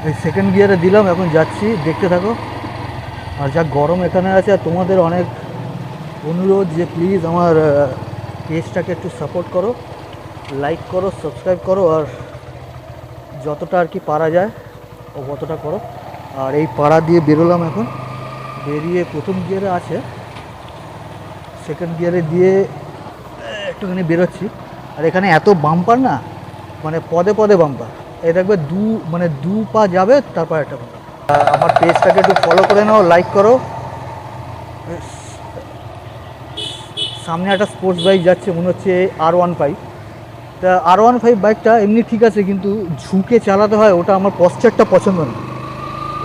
এই সেকেন্ড গিয়ারে দিলাম, এখন যাচ্ছি, দেখতে থাকো। আর যা গরম এখানে আছে, আর তোমাদের অনেক অনুরোধ যে প্লিজ আমার পেজটাকে একটু সাপোর্ট করো, লাইক করো, সাবস্ক্রাইব করো, আর যতটা আর কি পারা যায় ও কতটা করো। আর এই পাড়া দিয়ে বেরোলাম এখন, বেরিয়ে প্রথম গিয়ারে আছে, সেকেন্ড গিয়ারে দিয়ে একটুখানি বেরোচ্ছি। আর এখানে এত বাম্পার না, মানে পদে পদে বাম্পার। এই দেখবে দু পা যাবে, তারপর একটা বাম্পার। আমার পেজটাকে একটু ফলো করে নাও, লাইক করো। সামনে একটা স্পোর্টস বাইক যাচ্ছে, মনে হচ্ছে R15। তা R15 বাইকটা এমনি ঠিক আছে, কিন্তু ঝুঁকে চালাতে হয়, ওটা আমার পশ্চারটা পছন্দ না।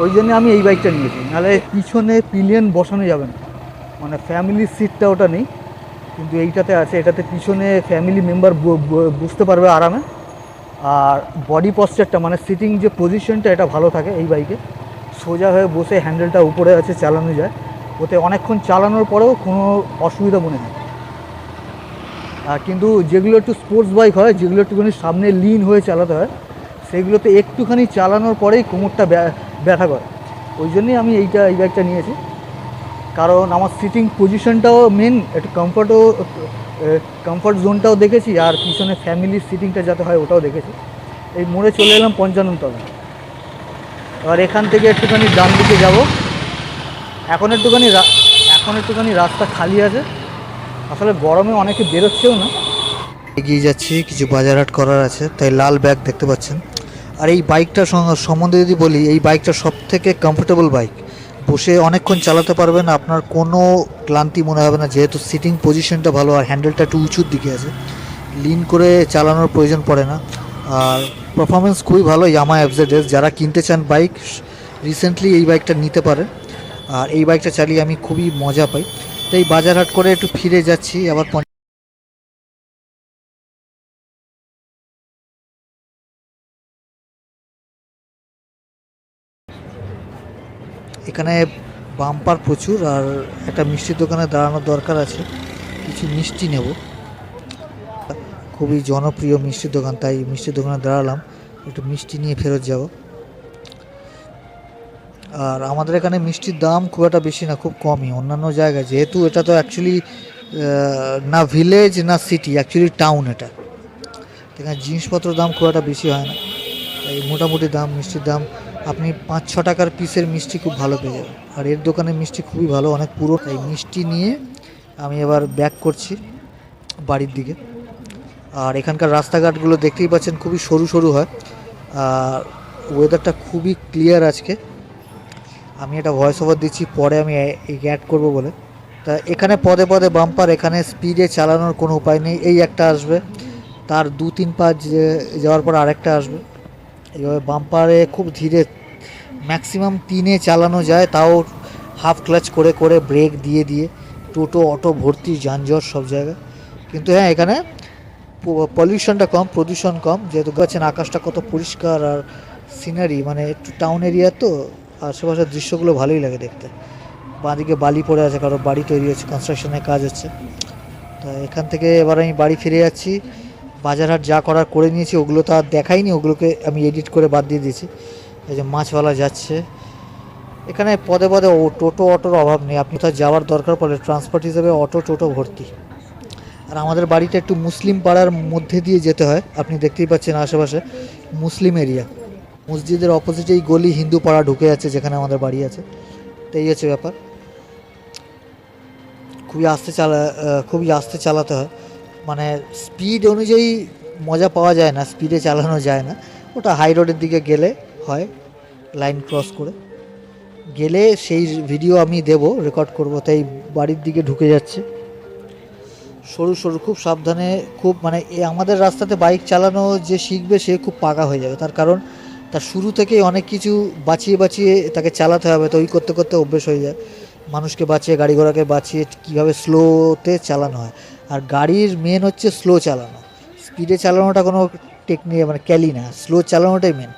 ওই জন্য আমি এই বাইকটা নিয়েছি, নাহলে পিছনে পিলিয়ন বসানো যাবে না, মানে ফ্যামিলির সিটটা ওটা নেই, কিন্তু এইটাতে আছে। এটাতে পিছনে ফ্যামিলি মেম্বার বুঝতে পারবে আরামে। আর বডি পশ্চারটা মানে সিটিং যে পজিশনটা, এটা ভালো থাকে এই বাইকে। সোজা হয়ে বসে হ্যান্ডেলটা উপরে আছে, চালানো যায়। ওতে অনেকক্ষণ চালানোর পরেও কোনো অসুবিধা মনে হয়। আর কিন্তু যেগুলো একটু স্পোর্টস বাইক হয়, যেগুলো একটুখানি সামনে লিন হয়ে চালাতে হয়, সেগুলোতে একটুখানি চালানোর পরেই কোমরটা ব্যথা করে। ওই জন্যই আমি এই বাইকটা নিয়েছি। কারণ আমার সিটিং পজিশনটাও মেন, একটু কমফর্ট জোনটাও দেখেছি, আর পিছনে ফ্যামিলির সিটিংটা যাতে হয় ওটাও দেখেছি। এই মোড়ে চলে এলাম 55 তলা। এবার এখান থেকে একটুখানি ডান দিকে যাব। এখন একটুখানি রাস্তা খালি আছে, আসলে গরমে অনেকে বেরোচ্ছেও না। এগিয়ে যাচ্ছি, কিছু বাজারহাট করার আছে, তাই লাল ব্যাগ দেখতে পাচ্ছেন। আর এই বাইকটার সম্বন্ধে যদি বলি, এই বাইকটা সবথেকে কমফোর্টেবল বাইক। বসে অনেকক্ষণ চালাতে পারবেন, আপনার কোনো ক্লান্তি মনে হবে না, যেহেতু সিটিং পজিশনটা ভালো আর হ্যান্ডেলটা একটু উঁচুর দিকে আছে, লিন করে চালানোর প্রয়োজন পড়ে না। আর পারফরমেন্স খুবই ভালো। ইয়ামা এফজেডএস যারা কিনতে চান বাইক, রিসেন্টলি এই বাইকটা নিতে পারে। আর এই বাইকটা চালিয়ে আমি খুবই মজা পাই। তো এই বাজারহাট করে একটু ফিরে যাচ্ছি আবার। এখানে বাম্পার প্রচুর, আর একটা মিষ্টির দোকানে দাঁড়ানোর দরকার আছে, কিছু মিষ্টি নেব। খুবই জনপ্রিয় মিষ্টির দোকান, তাই মিষ্টির দোকানে দাঁড়ালাম, একটু মিষ্টি নিয়ে ফেরত যাব। আর আমাদের এখানে মিষ্টির দাম খুব একটা বেশি না, খুব কমই অন্যান্য জায়গায়, যেহেতু এটা তো অ্যাকচুয়ালি না ভিলেজ না সিটি, অ্যাকচুয়ালি টাউন এটা। এখানে জিনিসপত্রের দাম খুব একটা বেশি হয় না, এই মোটামুটি দাম। মিষ্টির দাম আপনি 5-6 টাকার পিসের মিষ্টি খুব ভালো পেয়ে যাবেন। আর এর দোকানের মিষ্টি খুবই ভালো, অনেক পুরো। এই মিষ্টি নিয়ে আমি এবার ব্যাক করছি বাড়ির দিকে। আর এখানকার রাস্তাঘাটগুলো দেখতেই পাচ্ছেন, খুবই সরু সরু হয়। আর ওয়েদারটা খুবই ক্লিয়ার আজকে। আমি এটা ভয়েস ওভার দিচ্ছি, পরে আমি অ্যাড করবো বলে। তা এখানে পদে পদে বাম্পার, এখানে স্পিডে চালানোর কোনো উপায় নেই। এই একটা আসবে, তার 2-3 পা যাওয়ার পর আরেকটা আসবে। এইভাবে বাম্পারে খুব ধীরে, ম্যাক্সিমাম 3-এ চালানো যায়, তাও হাফ ক্লাচ করে করে ব্রেক দিয়ে দিয়ে। টোটো অটো ভর্তি, যানজট সব জায়গায়। কিন্তু হ্যাঁ, এখানে পলিউশনটা কম, প্রদূষণ কম, যেহেতু পাচ্ছেন আকাশটা কত পরিষ্কার। আর সিনারি মানে একটু টাউন এরিয়া তো, আশেপাশের দৃশ্যগুলো ভালোই লাগে দেখতে। বাঁদিকে বালি পড়ে আছে, কারণ বাড়ি তৈরি হচ্ছে, কনস্ট্রাকশনের কাজ হচ্ছে। তো এখান থেকে এবার আমি বাড়ি ফিরে যাচ্ছি। বাজারহাট যা করার করে নিয়েছি, ওগুলো তো আর দেখাইনি, ওগুলোকে আমি এডিট করে বাদ দিয়ে দিয়েছি। এই যে মাছওয়ালা যাচ্ছে, এখানে পদে পদে টোটো অটোর অভাব নেই। আপনি তো যাওয়ার দরকার পড়লে ট্রান্সপোর্ট হিসেবে অটো টোটো ভর্তি। আর আমাদের বাড়িটা একটু মুসলিম পাড়ার মধ্যে দিয়ে যেতে হয়, আপনি দেখতেই পাচ্ছেন আশেপাশে মুসলিম এরিয়া। মসজিদের অপোজিটেই গলি, হিন্দু পাড়া ঢুকে যাচ্ছে যেখানে আমাদের বাড়ি আছে। তো এই হচ্ছে ব্যাপার। খুবই আস্তে চালাতে হয়, মানে স্পিড অনুযায়ী মজা পাওয়া যায় না, স্পিডে চালানো যায় না। ওটা হাই রোডের দিকে গেলে হয়, লাইন ক্রস করে গেলে সেই ভিডিও আমি দেব, রেকর্ড করব। তাই বাড়ির দিকে ঢুকে যাচ্ছে সরু সরু, খুব সাবধানে। খুব মানে আমাদের রাস্তাতে বাইক চালানো যে শিখবে সে খুব পাকা হয়ে যাবে, তার কারণ তার শুরু থেকেই অনেক কিছু বাঁচিয়ে বাঁচিয়ে তাকে চালাতে হবে। তো ওই করতে করতে অভ্যেস হয়ে যায়। মানুষকে বাঁচিয়ে, গাড়ি ঘোড়াকে বাঁচিয়ে কীভাবে স্লোতে চালানো হয়। আর গাড়ির মেন হচ্ছে স্লো চালানো, স্পিডে চালানোটা কোনো টেকনিক মানে ক্যালি না, স্লো চালানোটাই মেন।